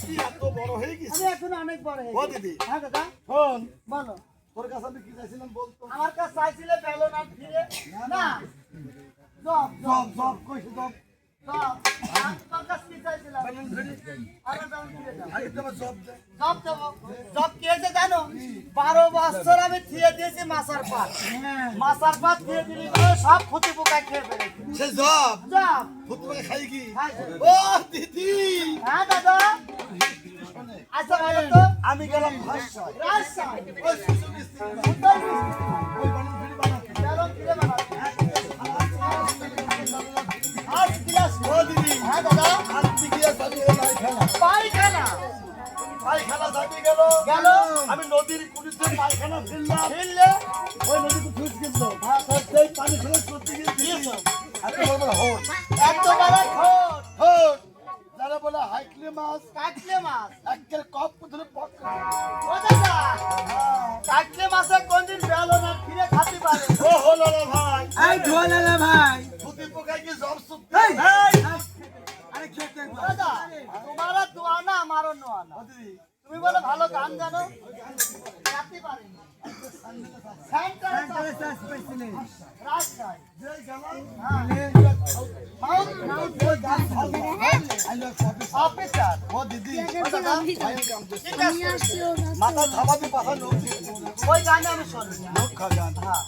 কি এত বড় হয়ে গেছে? আমি এখন অনেক বড় হয়ে ও গেছি। দিদি হ্যাঁ দাদা শোন, বলো। তোর কাছে আমি কি চাইছিলাম বলতো? আমার কাছে চাইছিলে বেলুন আর ফিরে না জব জব জব কইছি জব জব তোর কাছে কি চাইছিলাম বেলুন ফিরি আরে বেলুন ফিরে দাও আগে তোমার জব দে। জব দেবো জব কি হয়েছে জানো 12 বছর আমি থিয়ে দিয়েছি মাছার পাত থিয়ে দিলি বলে সব ক্ষতি পোকা খেয়ে ফেলেছে সে জব জব ফুটবল খাই কি? হ্যাঁ ও দিদি হ্যাঁ দাদা আচ্ছা বলো তো আমি গেলাম ভাষায় রাজশাহী ওই সুযোগ স্ত্রী সুন্দর মিষ্টি ওই বেলুন ফিরি বানাতে বেলুন ফিরে বানাচ্ছি আজ ক্লাস ও দিদি হ্যাঁ দাদা আজকে গিয়ে যাবি ও পায়খানা পায়খানা পায়খানা যাবি গেল গেল আমি নদীর কুড়িতে পায়খানা ফেললাম ফিরলে ওই নদীতে খুঁজ গেছিল সেই পানি ফেলে করতে গিয়েছিল আমি বলবো হোট এত বড় খোট হোট যারা বলে হাইকলে মাছ কাটলে মাছ একের কপ ধরে পক ও দাদা কাটলে মাছে কোনদিন বেলুন আর ফিরে খাতে পারে ও হলো রে ভাই এই ঢোলালা ভাই ফুটি পোকায় কি জব সুপ এই আরে খেতে দাদা তোমারও দোয়া না আমারও নোয়া না দিদি তুমি বলে ভালো গান জানো গাতে পারি সেন্টার চাষ পাইছিলে রাজশাহী যেই গেলাম মাউন্ট গান ভালো আই লাভ অফিস অফিসার ও দিদি দাদা ভাইয়ের কাম করছে ঠিক আছে মাথা ধাবাতে পাখা লোক ওই গানে আমি শুনি লোক খা গান হ্যাঁ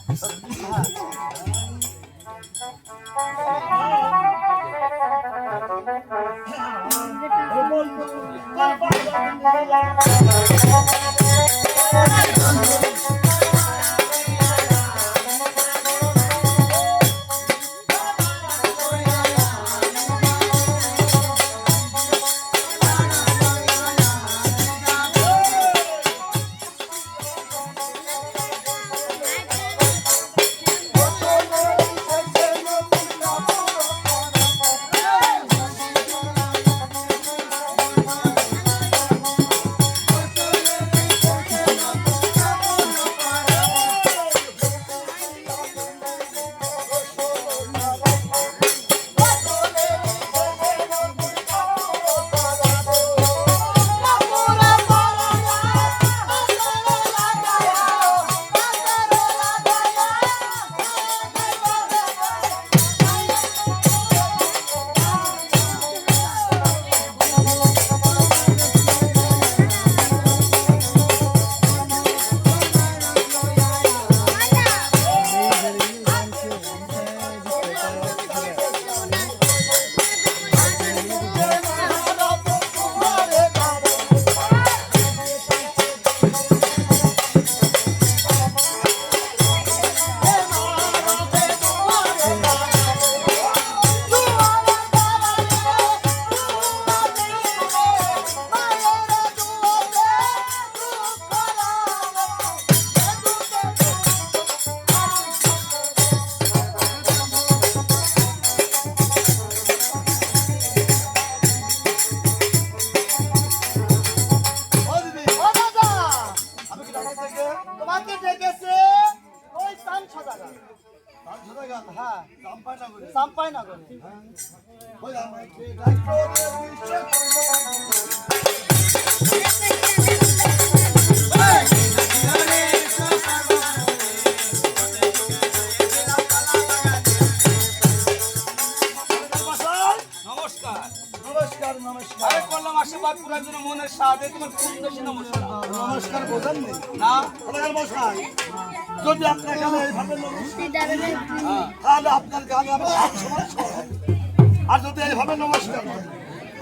ও দিদি ও দাদা আমি কি ঢাকা থেকে তোমাকে ডেকেছে ওই সান সদাগর ছোট গান হ্যাঁ চাম্পাই না করে সাম্পাই না করে ওই আমাকে ডাক্তার বিশ্ব নমস্কার। নমস্কার নমস্কার আরে করলাম আশীর্বাদ করার জন্য মনের সাথে তোমার খুব বেশি নমস্কার। নমস্কার বোঝেন নেই না ওনার মশাই যদি আপনার গানে এইভাবে নমস্কার তাহলে আপনার গানে আমার হাত সমান সমান। আর যদি এইভাবে নমস্কার করেন,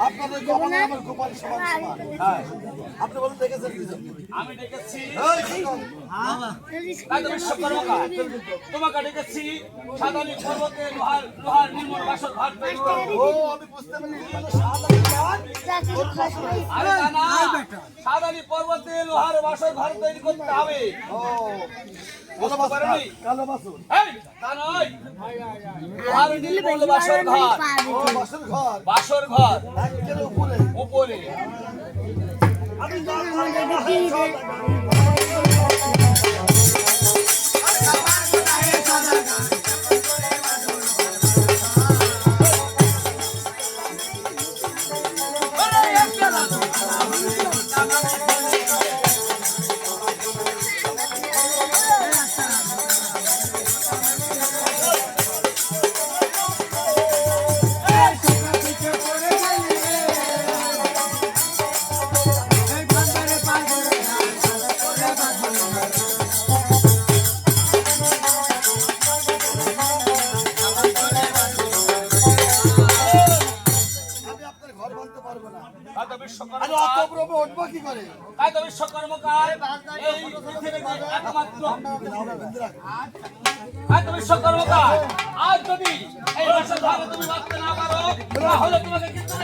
আপনাদের কপালে আমার কপাল সমান সমান। হ্যাঁ, আপনি বলুন দেখেছেন কি জন্য? আমি ডেকেছি এই শোনো, রাজা বিশ্বকর্মাকে। তোমাকে ডেকেছি সাদানি পর্বতে লোহার লোহার নির্মল বাসর ঘাট তৈরি করতে। ও আমি বুঝতে পারছি মানে সাদা গান ওর বাসরে। আরে তা না, সাদানি পর্বতে লোহার বাসর ঘর তৈরি করতে হবে। ও কালো বুঝতে পারোনি? বাসুর কালো বাসুর এই, তা নয়, লোহার নির্মল বাসর ঘর, ও বাসুর ঘর বাসর ঘর একের উপরে উপরে। আমি জানি এই বান্দারে পাগল আমি আপনার ঘর ভাঙতে পারবো না। তাই তো আরে বিশ্বকর্মা অত প্রভু উঠবো কি করে? তাই তো বিশ্বকর্মা এই পৃথিবীতে একমাত্র তাই তো বিশ্বকর্মা আজ যদি এই বাসর ঘরে তুমি বাঁচতে না পারো তাহলে তোমাকে কিন্তু